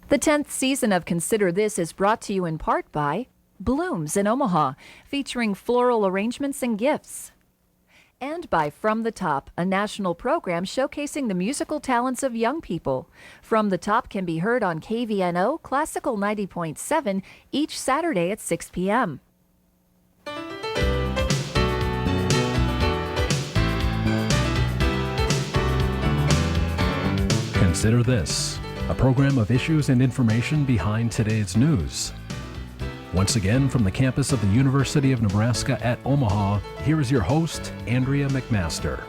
The 10th season of Consider This is brought to you in part by Blooms in Omaha, featuring floral arrangements and gifts. And by From the Top, a national program showcasing the musical talents of young people. From the Top can be heard on KVNO Classical 90.7 each Saturday at 6 p.m. Consider This, a program of issues and information behind today's news. Once again, from the campus of the University of Nebraska at Omaha, here is your host, Andrea McMaster.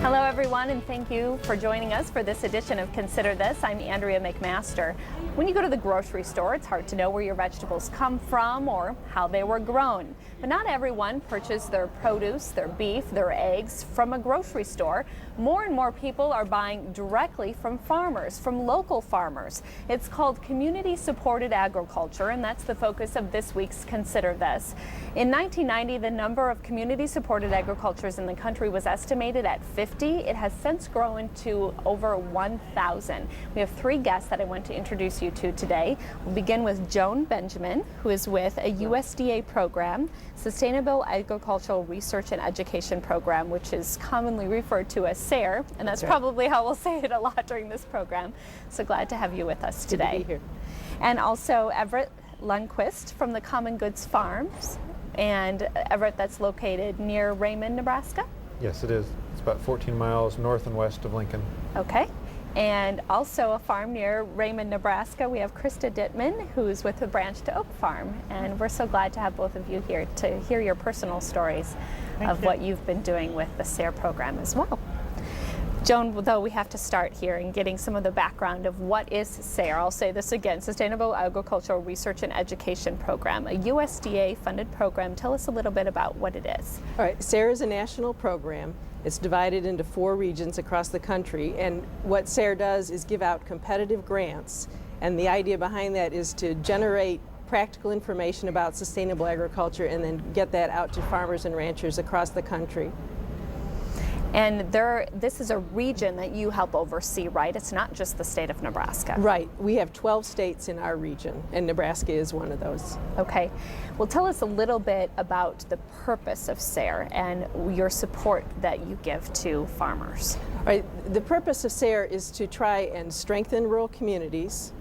Hello, everyone, and thank you for joining us for this edition of Consider This. I'm Andrea McMaster. When you go to the grocery store, it's hard to know where your vegetables come from or how they were grown. But not everyone purchases their produce, their beef, their eggs from a grocery store. More and more people are buying directly from farmers, from local farmers. It's called community-supported agriculture, and that's the focus of this week's Consider This. In 1990, the number of community-supported agricultures in the country was estimated at 50. It has since grown to over 1,000. We have three guests that I want to introduce you to today. We'll begin with Joan Benjamin, who is with a USDA program, Sustainable Agricultural Research and Education Program, which is commonly referred to as SARE, and that's probably how we'll say it a lot during this program. So glad to have you with us today. Good to be here. And also Everett Lundquist from the Common Goods Farms, and Everett, that's located near Raymond, Nebraska. Yes, it is. It's about 14 miles north and west of Lincoln. Okay. And also a farm near Raymond, Nebraska, we have Krista Dittman, who's with the Branch to Oak Farm. And we're so glad to have both of you here to hear your personal stories of what you've been doing with the SARE program as well. Joan, though, we have to start here in getting some of the background of what is SARE. I'll say this again, Sustainable Agricultural Research and Education Program, a USDA-funded program. Tell us a little bit about what it is. All right, SARE is a national program. It's divided into 4 regions across the country, and what SARE does is give out competitive grants, and the idea behind that is to generate practical information about sustainable agriculture and then get that out to farmers and ranchers across the country. And this is a region that you help oversee, right? It's not just the state of Nebraska. Right. We have 12 states in our region, and Nebraska is one of those. Okay. Well, tell us a little bit about the purpose of SARE and your support that you give to farmers. All right. The purpose of SARE is to try and strengthen rural communities,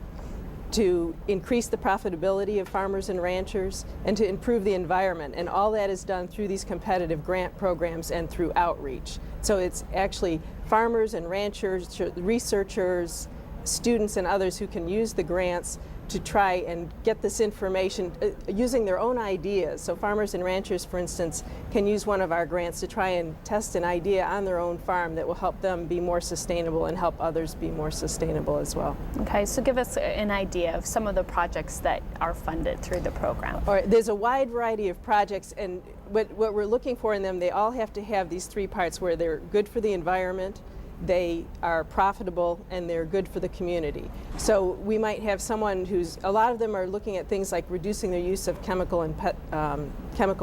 to increase the profitability of farmers and ranchers, and to improve the environment. And all that is done through these competitive grant programs and through outreach. So it's actually farmers and ranchers, researchers, students and others who can use the grants to try and get this information using their own ideas. So farmers and ranchers, for instance, can use one of our grants to try and test an idea on their own farm that will help them be more sustainable and help others be more sustainable as well. Okay, so give us an idea of some of the projects that are funded through the program. All right, there's a wide variety of projects, and what we're looking for in them, they all have to have these 3 parts where they're good for the environment, they are profitable, and they're good for the community. So we might have someone a lot of them are looking at things like reducing their use of chemical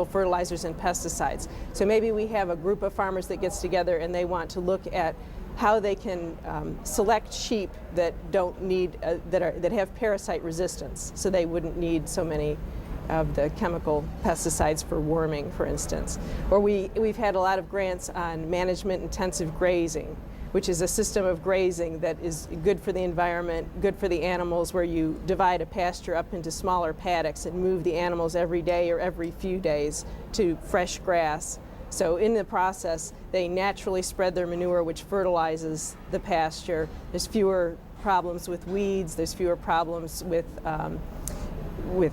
fertilizers and pesticides. So maybe we have a group of farmers that gets together and they want to look at how they can select sheep that don't need, that have parasite resistance, so they wouldn't need so many of the chemical pesticides for worming, for instance. Or we've had a lot of grants on management intensive grazing, which is a system of grazing that is good for the environment, good for the animals, where you divide a pasture up into smaller paddocks and move the animals every day or every few days to fresh grass. So in the process, they naturally spread their manure, which fertilizes the pasture. There's fewer problems with weeds, there's fewer problems with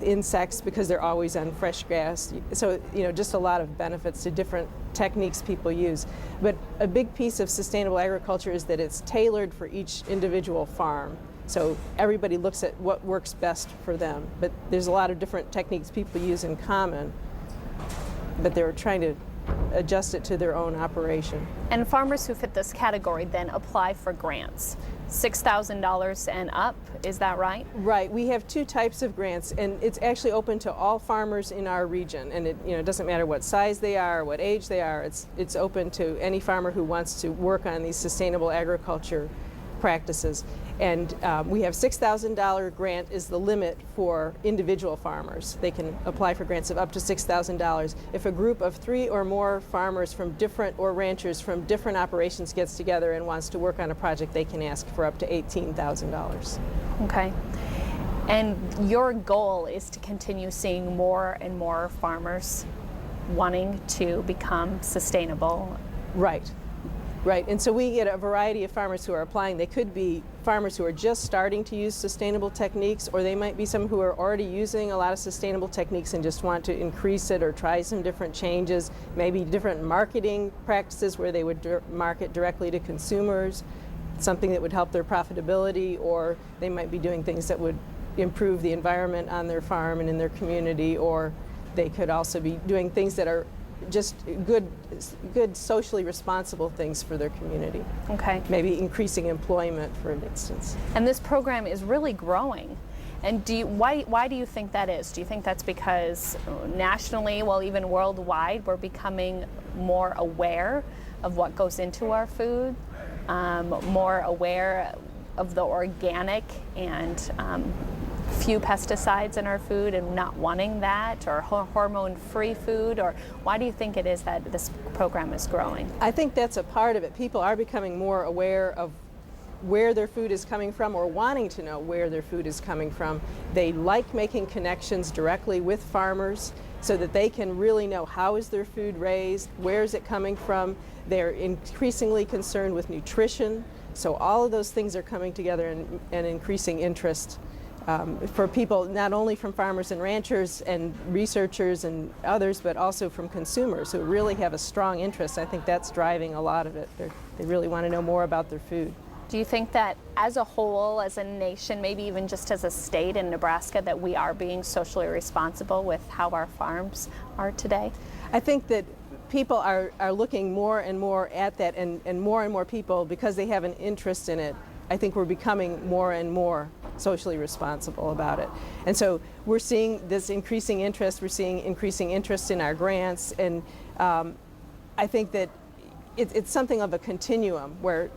insects because they're always on fresh grass. So, just a lot of benefits to different techniques people use. But a big piece of sustainable agriculture is that it's tailored for each individual farm. So everybody looks at what works best for them. But there's a lot of different techniques people use in common, but they're trying to adjust it to their own operation. And farmers who fit this category then apply for grants. $6,000 and up, is that right? Right. We have 2 types of grants, and it's actually open to all farmers in our region. And it doesn't matter what size they are, what age they are. It's open to any farmer who wants to work on these sustainable agriculture practices. And we have $6,000 grant is the limit for individual farmers. They can apply for grants of up to $6,000. If a group of 3 or more farmers from different, or ranchers from different operations gets together and wants to work on a project, they can ask for up to $18,000. Okay. And your goal is to continue seeing more and more farmers wanting to become sustainable. Right. Right, and so we get a variety of farmers who are applying. They could be farmers who are just starting to use sustainable techniques, or they might be some who are already using a lot of sustainable techniques and just want to increase it or try some different changes, maybe different marketing practices where they would market directly to consumers, something that would help their profitability, or they might be doing things that would improve the environment on their farm and in their community, or they could also be doing things that are just good socially responsible things for their community. Okay. Maybe increasing employment, for instance. And this program is really growing. And why do you think that is? Do you think that's because nationally, well, even worldwide, we're becoming more aware of what goes into our food, more aware of the organic and few pesticides in our food and not wanting that, or hormone-free food? Or why do you think it is that this program is growing? I think that's a part of it. People are becoming more aware of where their food is coming from, or wanting to know where their food is coming from. They like making connections directly with farmers so that they can really know how is their food raised, where is it coming from. They're increasingly concerned with nutrition. So all of those things are coming together and increasing interest for people, not only from farmers and ranchers and researchers and others, but also from consumers who really have a strong interest. I think that's driving a lot of it. They really want to know more about their food. Do you think that as a whole, as a nation, maybe even just as a state in Nebraska, that we are being socially responsible with how our farms are today? I think that people are looking more and more at that, and more people, because they have an interest in it, I think we're becoming more and more socially responsible about it. And so we're seeing this increasing interest, we're seeing increasing interest in our grants, and I think that it's something of a continuum where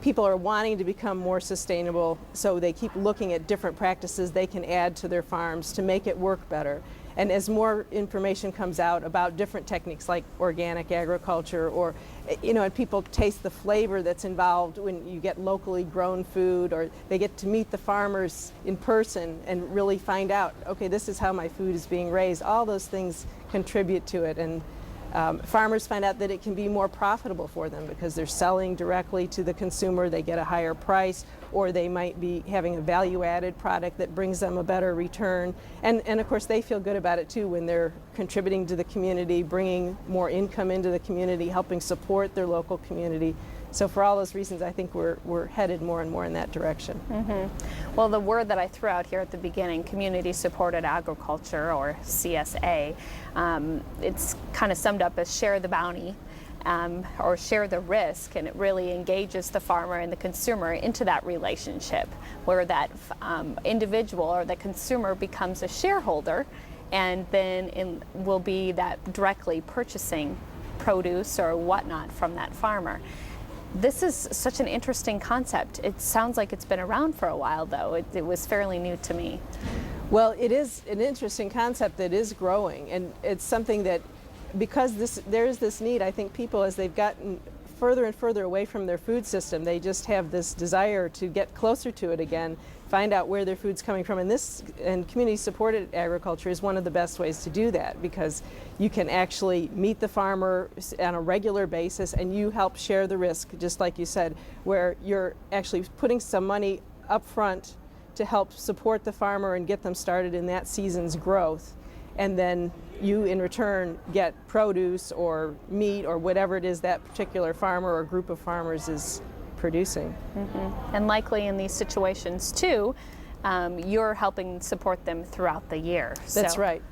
people are wanting to become more sustainable, so they keep looking at different practices they can add to their farms to make it work better. And as more information comes out about different techniques like organic agriculture, or, and people taste the flavor that's involved when you get locally grown food, or they get to meet the farmers in person and really find out, okay, this is how my food is being raised. All those things contribute to it. And farmers find out that it can be more profitable for them because they're selling directly to the consumer. They get a higher price, or they might be having a value-added product that brings them a better return. And of course, they feel good about it too when they're contributing to the community, bringing more income into the community, helping support their local community. So for all those reasons, I think we're headed more and more in that direction. Mm-hmm. Well, the word that I threw out here at the beginning, community-supported agriculture, or CSA, it's kind of summed up as share the bounty, or share the risk, and it really engages the farmer and the consumer into that relationship where that individual or the consumer becomes a shareholder, and then will be that directly purchasing produce or whatnot from that farmer. This is such an interesting concept. It sounds like it's been around for a while, though. It was fairly new to me. Well, it is an interesting concept that is growing, and it's something that, because there is this need, I think people, as they've gotten further and further away from their food system, they just have this desire to get closer to it again, find out where their food's coming from. And community-supported agriculture is one of the best ways to do that, because you can actually meet the farmer on a regular basis, and you help share the risk, just like you said, where you're actually putting some money up front to help support the farmer and get them started in that season's growth. And then you, in return, get produce or meat or whatever it is that particular farmer or group of farmers is producing. Mm-hmm. And likely in these situations, too, you're helping support them throughout the year. That's right.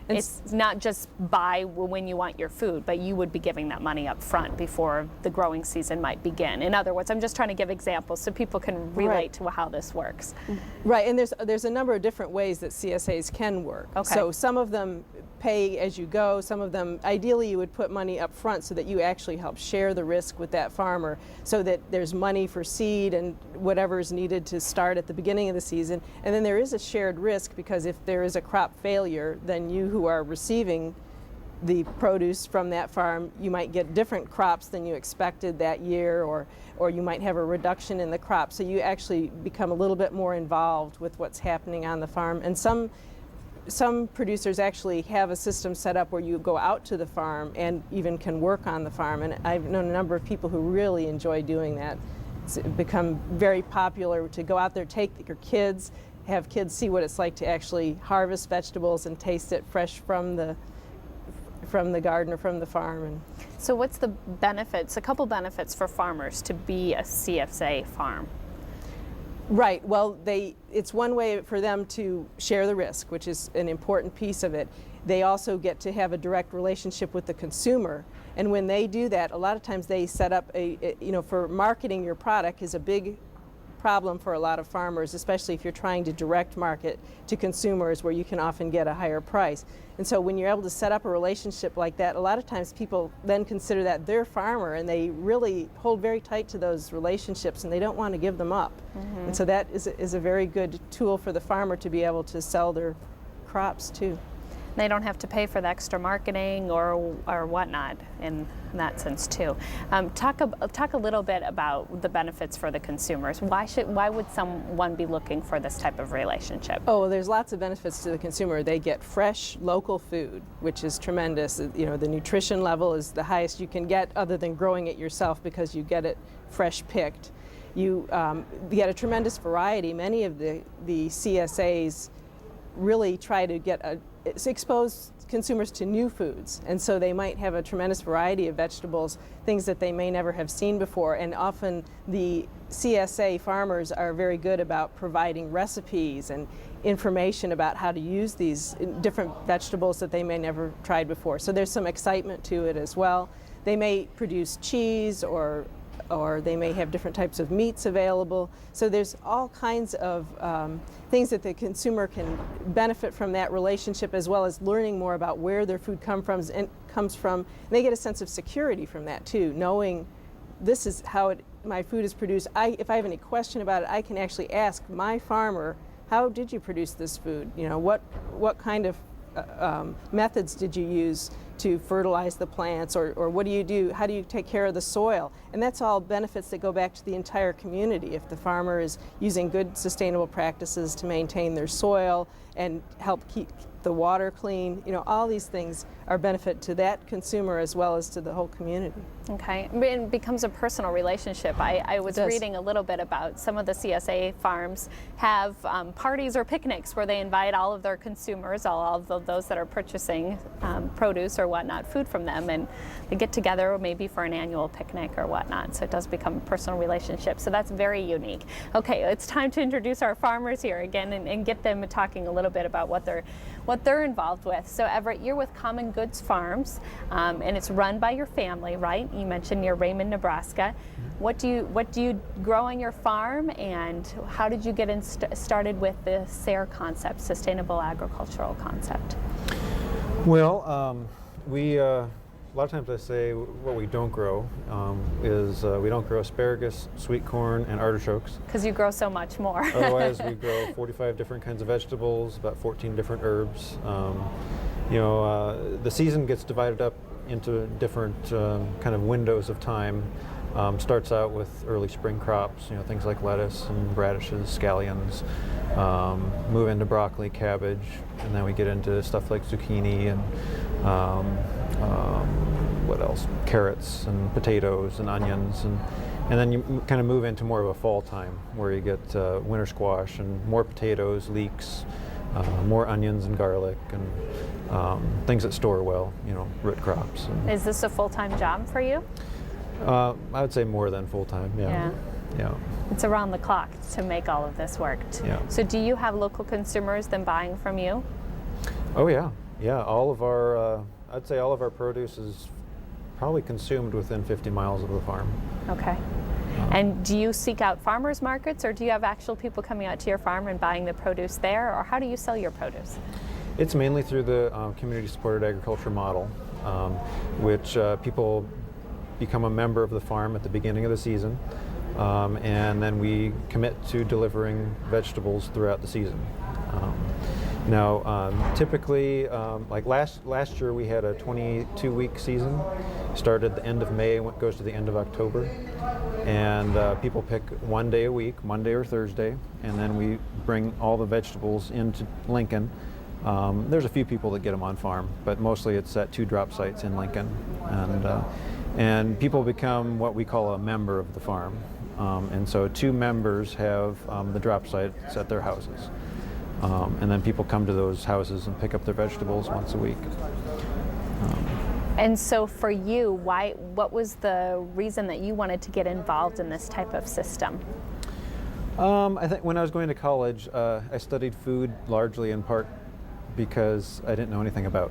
And it's not just buy when you want your food, but you would be giving that money up front before the growing season might begin. In other words, I'm just trying to give examples so people can relate to how this works. Right, and there's a number of different ways that CSAs can work. Okay. So some of them pay as you go. Some of them, ideally you would put money up front so that you actually help share the risk with that farmer, so that there's money for seed and whatever is needed to start at the beginning of the season. And then there is a shared risk, because if there is a crop failure, then you who are receiving the produce from that farm, you might get different crops than you expected that year, or you might have a reduction in the crop. So you actually become a little bit more involved with what's happening on the farm. And some producers actually have a system set up where you go out to the farm and even can work on the farm. And I've known a number of people who really enjoy doing that. It's become very popular to go out there, take your kids, have kids see what it's like to actually harvest vegetables and taste it fresh from the garden or from the farm. And So what's the benefits, a couple benefits for farmers to be a CSA farm? right, well, it's one way for them to share the risk, which is an important piece of it. They also get to have a direct relationship with the consumer. And when they do that, a lot of times they set up for marketing your product is a big problem for a lot of farmers, especially if you're trying to direct market to consumers where you can often get a higher price. And so when you're able to set up a relationship like that, a lot of times people then consider that their farmer, and they really hold very tight to those relationships, and they don't want to give them up. Mm-hmm. And so that is a very good tool for the farmer to be able to sell their crops too. They don't have to pay for the extra marketing or whatnot in that sense too. Talk a little bit about the benefits for the consumers. Why would someone be looking for this type of relationship? Oh, well, there's lots of benefits to the consumer. They get fresh local food, which is tremendous. The nutrition level is the highest you can get, other than growing it yourself, because you get it fresh picked. You get a tremendous variety. Many of the CSAs really try to expose consumers to new foods, and so they might have a tremendous variety of vegetables, things that they may never have seen before. And often the CSA farmers are very good about providing recipes and information about how to use these different vegetables that they may never tried before. So there's some excitement to it as well. They may produce cheese, or they may have different types of meats available. So there's all kinds of things that the consumer can benefit from that relationship, as well as learning more about where their food comes from. And they get a sense of security from that too, knowing this is how my food is produced. If I have any question about it, I can actually ask my farmer, how did you produce this food? What kind of methods did you use to fertilize the plants, or what do you do? How do you take care of the soil? And that's all benefits that go back to the entire community. If the farmer is using good sustainable practices to maintain their soil and help keep the water clean, all these things are benefit to that consumer as well as to the whole community. Okay, it becomes a personal relationship. I was reading a little bit about some of the CSA farms have parties or picnics where they invite all of their consumers, all of those that are purchasing produce or whatnot, food from them, and they get together maybe for an annual picnic or whatnot. So it does become a personal relationship. So that's very unique. Okay, it's time to introduce our farmers here again and get them talking a little bit about what they're involved with. So Everett, you're with Common Goods Farms, and it's run by your family, right? You mentioned near Raymond, Nebraska. What do you grow on your farm, and how did you get started with the SARE concept, Sustainable Agricultural Concept? Well, we a lot of times I say what we don't grow is we don't grow asparagus, sweet corn, and artichokes. Because you grow so much more. Otherwise, we grow 45 different kinds of vegetables, about 14 different herbs. The season gets divided up into different kind of windows of time. Starts out with early spring crops, things like lettuce and radishes, scallions. Move into broccoli, cabbage, and then we get into stuff like zucchini and what else? Carrots and potatoes and onions, and then you kind of move into more of a fall time where you get winter squash and more potatoes, leeks, more onions and garlic, and things that store well, root crops. Is this a full-time job for you? I would say more than full-time, yeah. It's around the clock to make all of this work. Yeah. So do you have local consumers then buying from you? Oh yeah. All of our, I'd say all of our produce is probably consumed within 50 miles of the farm. Okay. And do you seek out farmers markets, or do you have actual people coming out to your farm and buying the produce there, or how do you sell your produce? It's mainly through the community-supported agriculture model, which people become a member of the farm at the beginning of the season, and then we commit to delivering vegetables throughout the season. Now, typically, like last year, we had a 22-week season. Started the end of May, goes to the end of October, and people pick one day a week, Monday or Thursday, and then we bring all the vegetables into Lincoln. There's a few people that get them on farm, but mostly it's at 2 drop sites in Lincoln, and people become what we call a member of the farm. And so 2 members have the drop sites at their houses. And then people come to those houses and pick up their vegetables once a week. And so for you, what was the reason that you wanted to get involved in this type of system? I think when I was going to college, I studied food largely in part because I didn't know anything about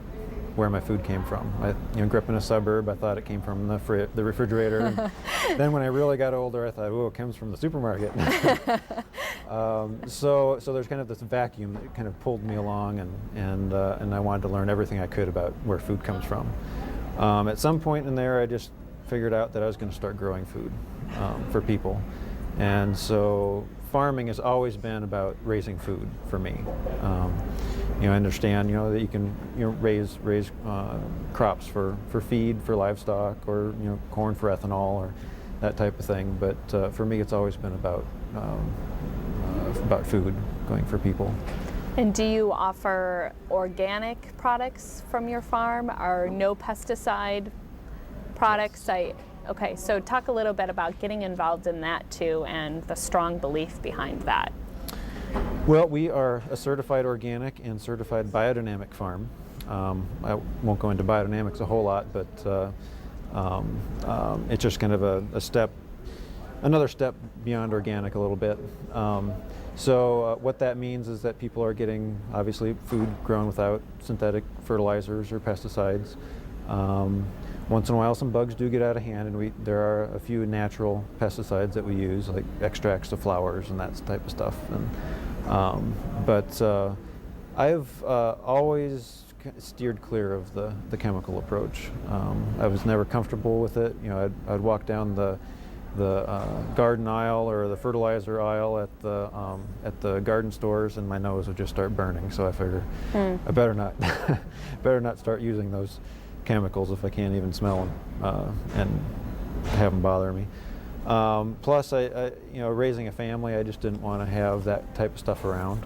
where my food came from. I grew up in a suburb. I thought it came from the refrigerator. Then when I really got older, I thought, oh, it comes from the supermarket. So there's kind of this vacuum that kind of pulled me along, and I wanted to learn everything I could about where food comes from. At some point in there, I just figured out that I was going to start growing food for people. And so farming has always been about raising food for me. I understand, that you can, raise crops for feed, for livestock, or corn for ethanol, or that type of thing. But for me, it's always been about food, going for people. And do you offer organic products from your farm, or no pesticide products? Okay, so talk a little bit about getting involved in that too, and the strong belief behind that. Well, we are a certified organic and certified biodynamic farm. I won't go into biodynamics a whole lot, but it's just kind of another step beyond organic a little bit. So what that means is that people are getting, obviously, food grown without synthetic fertilizers or pesticides. Once in a while, some bugs do get out of hand, and there are a few natural pesticides that we use, like extracts of flowers and that type of stuff. But I've always steered clear of the chemical approach. I was never comfortable with it. I'd walk down the garden aisle or the fertilizer aisle at the garden stores, and my nose would just start burning. So I figured I better not start using those chemicals if I can't even smell them and have them bother me. Plus, I raising a family, I just didn't want to have that type of stuff around.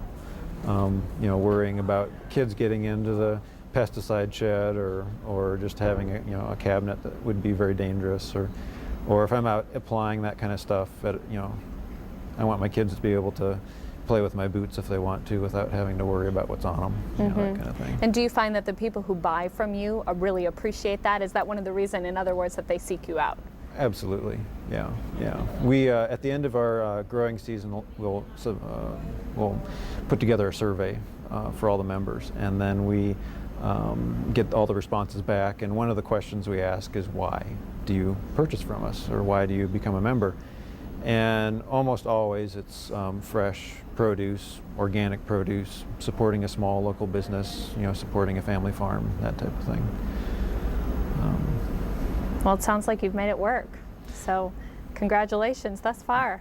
Worrying about kids getting into the pesticide shed, or just having a cabinet that would be very dangerous, or if I'm out applying that kind of stuff, I want my kids to be able to play with my boots if they want to without having to worry about what's on them, that kind of thing. And do you find that the people who buy from you really appreciate that? Is that one of the reasons, in other words, that they seek you out? Absolutely, yeah. We at the end of our growing season, we'll put together a survey for all the members, and then we get all the responses back. And one of the questions we ask is, why do you purchase from us, or why do you become a member? And almost always it's fresh produce, organic produce, supporting a small local business, supporting a family farm, that type of thing. Well, it sounds like you've made it work. So congratulations thus far.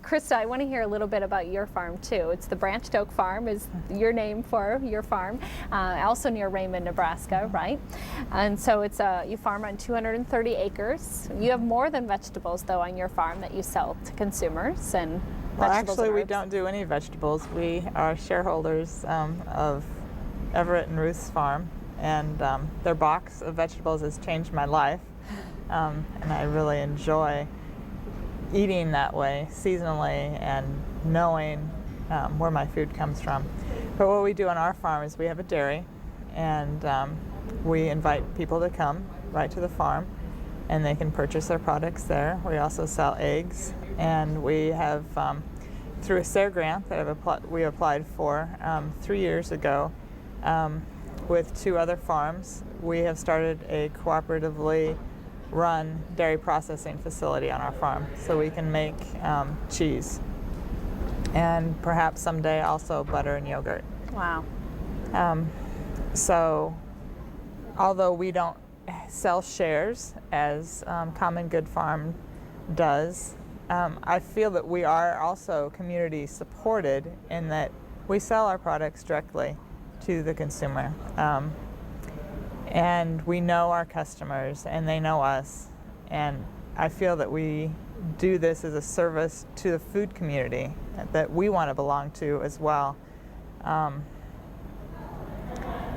Krista, I want to hear a little bit about your farm too. It's the Branched Oak Farm is your name for your farm, also near Raymond, Nebraska, right? And so you farm on 230 acres. You have more than vegetables though on your farm that you sell to consumers, and well, vegetables actually and we herbs. don't do any vegetables. We are shareholders of Everett and Ruth's farm, and their box of vegetables has changed my life, and I really enjoy eating that way seasonally and knowing where my food comes from. But what we do on our farm is we have a dairy, and we invite people to come right to the farm, and they can purchase their products there. We also sell eggs, and we have, through a SARE grant that we applied for 3 years ago, with 2 other farms, we have started a cooperatively run dairy processing facility on our farm, so we can make cheese, and perhaps someday also butter and yogurt. Wow. So although we don't sell shares as Common Good Farm does, I feel that we are also community supported in that we sell our products directly to the consumer. And we know our customers and they know us. And I feel that we do this as a service to the food community that we want to belong to as well. And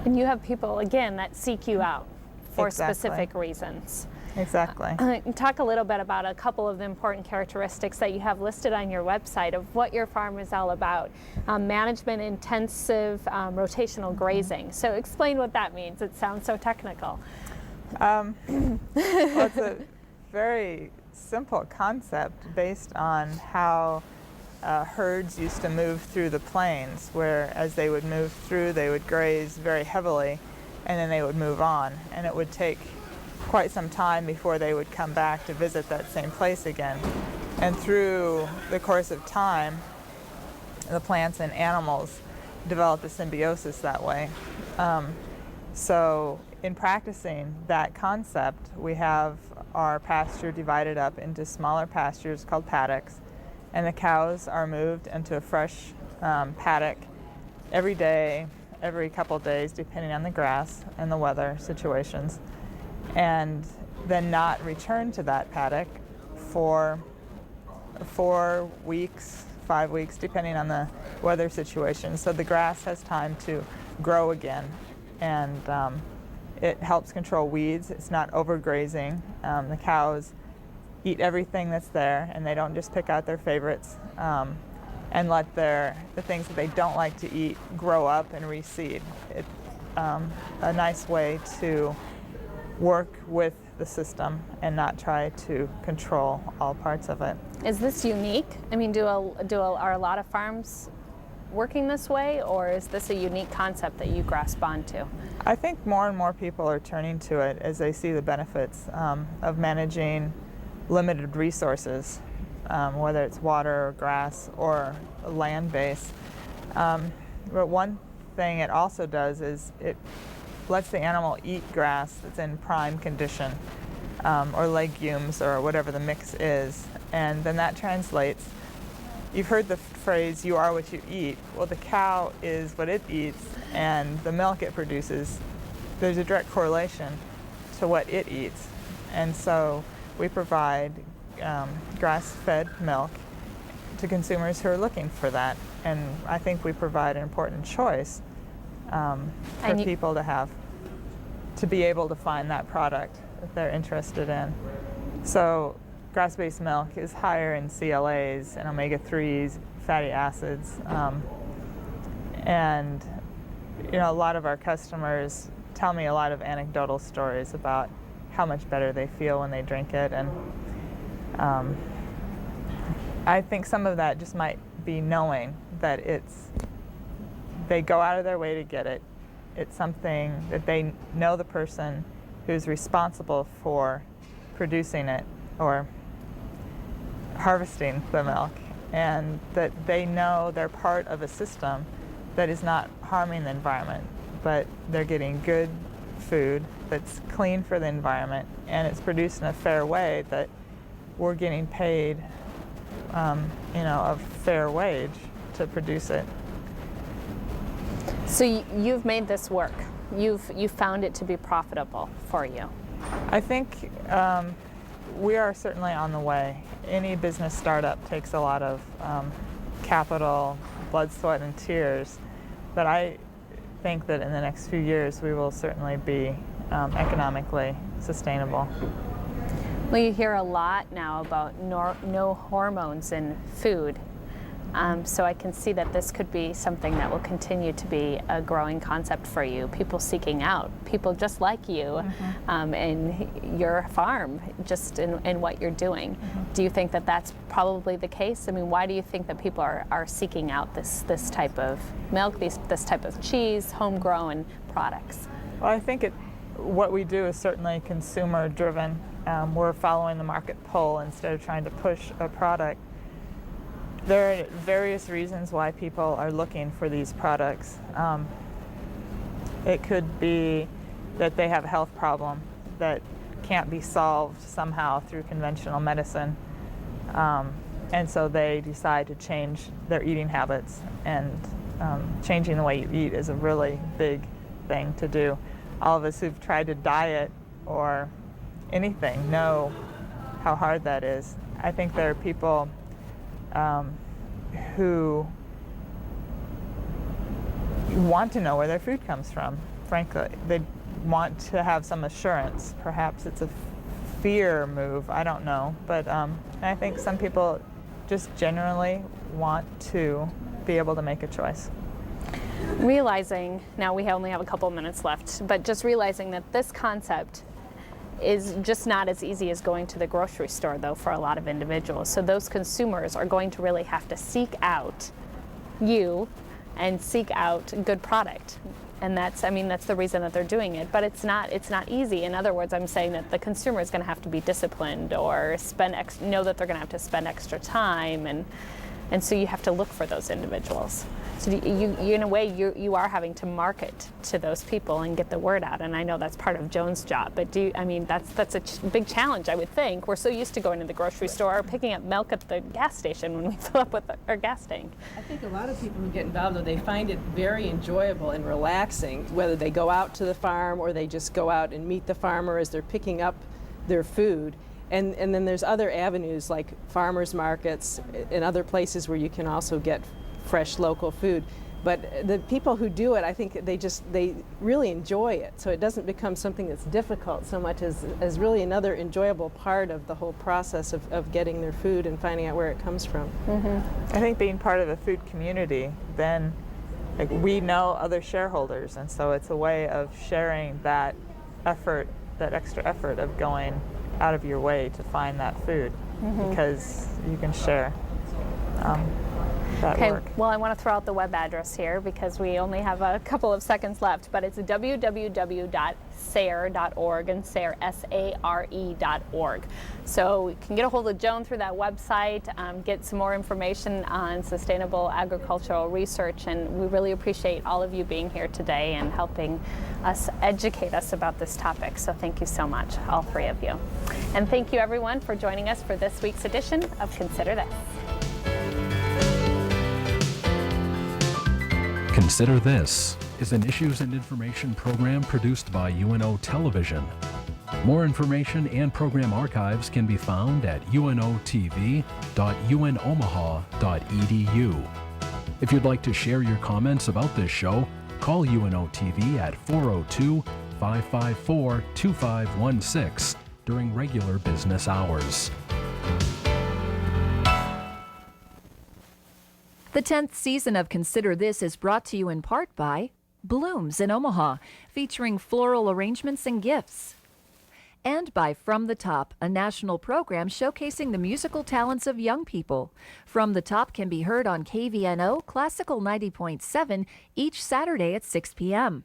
you have people, again, that seek you out for Exactly. specific reasons. Exactly. Talk a little bit about a couple of the important characteristics that you have listed on your website of what your farm is all about. Management intensive rotational grazing. So explain what that means. It sounds so technical. Well, it's a very simple concept based on how herds used to move through the plains, where as they would move through, they would graze very heavily, and then they would move on. And it would take quite some time before they would come back to visit that same place again. And through the course of time, the plants and animals developed a symbiosis that way. So in practicing that concept, we have our pasture divided up into smaller pastures called paddocks, and the cows are moved into a fresh paddock every day, every couple days, depending on the grass and the weather situations, and then not return to that paddock for 4 weeks, 5 weeks, depending on the weather situation. So the grass has time to grow again, and it helps control weeds. It's not overgrazing. The cows eat everything that's there, and they don't just pick out their favorites and let the things that they don't like to eat grow up and reseed. It's a nice way to work with the system and not try to control all parts of it. Is this unique? I mean, are a lot of farms working this way, or is this a unique concept that you grasp onto? I think more and more people are turning to it as they see the benefits of managing limited resources, whether it's water or grass or land base. But one thing it also does is it lets the animal eat grass that's in prime condition, or legumes or whatever the mix is, and then that translates. You've heard the phrase, you are what you eat. Well, the cow is what it eats, and the milk it produces, there's a direct correlation to what it eats. And so we provide grass-fed milk to consumers who are looking for that. And I think we provide an important choice for people to be able to find that product that they're interested in. So grass-based milk is higher in CLAs and omega-3s, fatty acids, and a lot of our customers tell me a lot of anecdotal stories about how much better they feel when they drink it, and I think some of that just might be knowing that they go out of their way to get it. It's something that they know the person who's responsible for producing it or harvesting the milk, and that they know they're part of a system that is not harming the environment, but they're getting good food that's clean for the environment, and it's produced in a fair way that we're getting paid a fair wage to produce it. So you've made this work. You've found it to be profitable for you. I think we are certainly on the way. Any business startup takes a lot of capital, blood, sweat, and tears, but I think that in the next few years we will certainly be economically sustainable. Well, you hear a lot now about no hormones in food. So I can see that this could be something that will continue to be a growing concept for you. People seeking out, people just like you, in your farm, just in what you're doing. Do you think that that's probably the case? I mean, why do you think that people are seeking out this type of milk, this type of cheese, homegrown products? Well, I think what we do is certainly consumer driven. We're following the market pull instead of trying to push a product. There are various reasons why people are looking for these products. It could be that they have a health problem that can't be solved somehow through conventional medicine. And so they decide to change their eating habits, and changing the way you eat is a really big thing to do. All of us who've tried to diet or anything know how hard that is. I think there are people who want to know where their food comes from, frankly. They want to have some assurance. Perhaps it's a fear move, I don't know. But I think some people just generally want to be able to make a choice. Realizing, now we only have a couple minutes left, but just realizing that this concept is just not as easy as going to the grocery store, though, for a lot of individuals. So those consumers are going to really have to seek out you and seek out good product. And that's the reason that they're doing it. But it's not easy. In other words, I'm saying that the consumer is going to have to be disciplined or know that they're going to have to spend extra time, and so you have to look for those individuals. So you in a way, you are having to market to those people and get the word out. And I know that's part of Joan's job. But that's a big challenge, I would think. We're so used to going to the grocery store or picking up milk at the gas station when we fill up with our gas tank. I think a lot of people who get involved, though, they find it very enjoyable and relaxing, whether they go out to the farm or they just go out and meet the farmer as they're picking up their food. And then there's other avenues like farmers markets and other places where you can also get fresh local food. But the people who do it, I think they really enjoy it. So it doesn't become something that's difficult so much as really another enjoyable part of the whole process of getting their food and finding out where it comes from. I think being part of a food community, then we know other shareholders, and so it's a way of sharing that effort, that extra effort of going out of your way to find that food, because you can share that work. Well, I want to throw out the web address here because we only have a couple of seconds left, but it's www.sare.org, and SARE, SARE.org. So you can get a hold of Joan through that website, get some more information on sustainable agricultural research, and we really appreciate all of you being here today and helping us educate us about this topic. So thank you so much, all three of you. And thank you everyone for joining us for this week's edition of Consider This. Consider This is an issues and information program produced by UNO Television. More information and program archives can be found at unotv.unomaha.edu. If you'd like to share your comments about this show, call UNO TV at 402-554-2516 during regular business hours. The 10th season of Consider This is brought to you in part by Blooms in Omaha, featuring floral arrangements and gifts. And by From the Top, a national program showcasing the musical talents of young people. From the Top can be heard on KVNO Classical 90.7 each Saturday at 6 p.m.